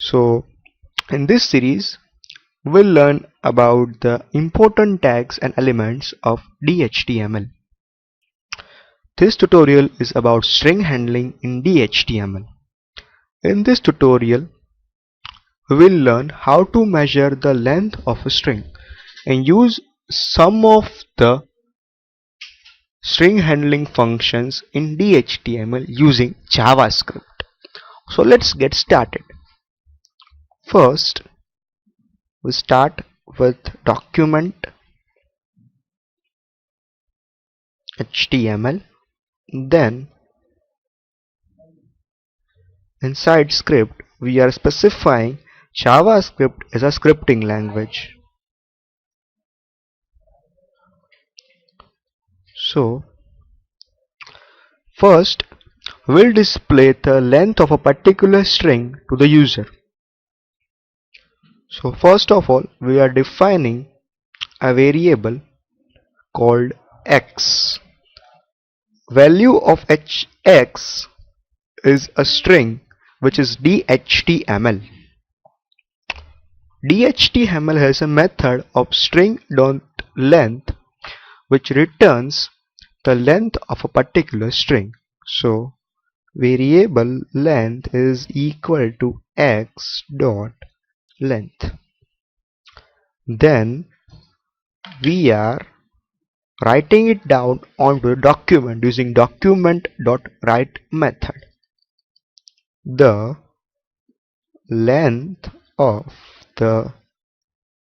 So in this series we'll learn about the important tags and elements of DHTML. This tutorial is about string handling in DHTML. In this tutorial we will learn how to measure the length of a string and use some of the string handling functions in DHTML using JavaScript. So let's get started. First, we start with document HTML. Then inside script we are specifying JavaScript as a scripting language. So first we'll display the length of a particular string to the user. So first of all we are defining a variable called x. Value of x is a string which is DHTML. DHTML has a method of string.length which returns the length of a particular string. So variable length is equal to x dot length. Then we are writing it down onto the document using document.write method. The length of the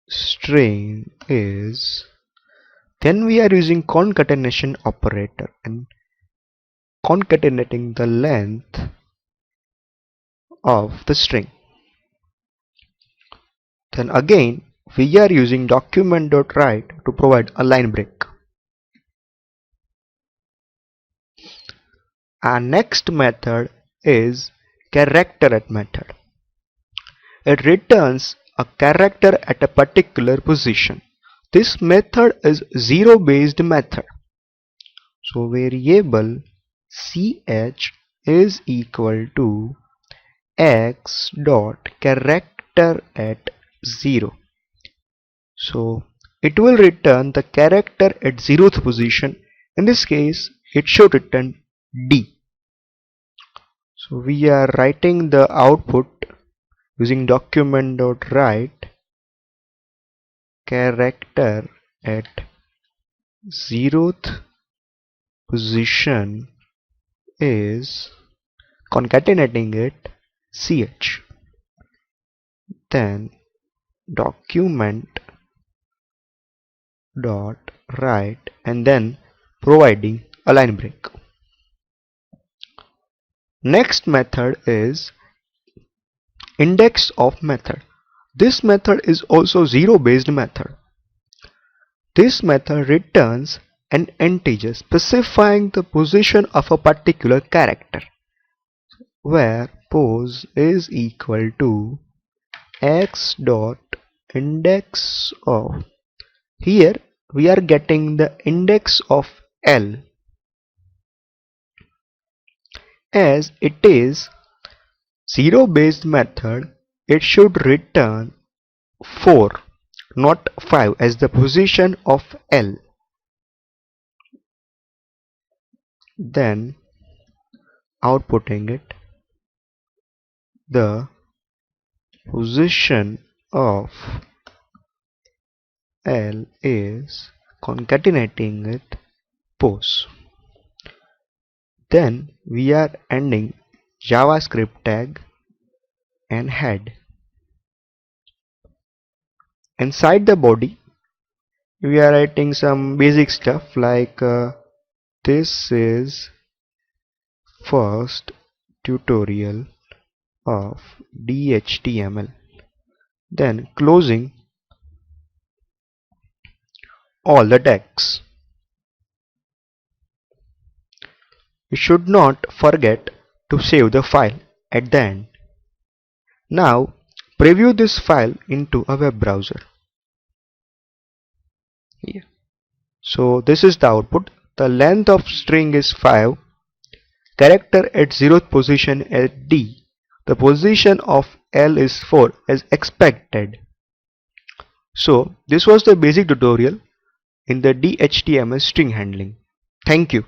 string is, then we are using concatenation operator and concatenating the length of the string. Then again we are using document.write to provide a line break. Our next method is character@. method. It returns a character at a particular position. This method is zero based method. So variable ch is equal to x dot character at 0. So it will return the character at 0th position. In this case it should return D. So we are writing the output using document.write character at 0th position is concatenating it ch. Then document.write and then providing a line break. Next method is index of method. This method is also zero based method. This method returns an integer specifying the position of a particular character, where pos is equal to x dot index of. Here we are getting the index of L. As it is zero based method, it should return 4 not 5 as the position of L. Then outputting it, the position of L is concatenating it pos. Then we are ending JavaScript tag and head. Inside the body we are writing some basic stuff like this is first tutorial of DHTML. Then closing all the tags. You should not forget to save the file at the end. Now preview this file into a web browser. Here. So this is the output. The length of string is 5. Character at 0th position at D. The position of L is for as expected. So this was the basic tutorial in the DHTML string handling. Thank you.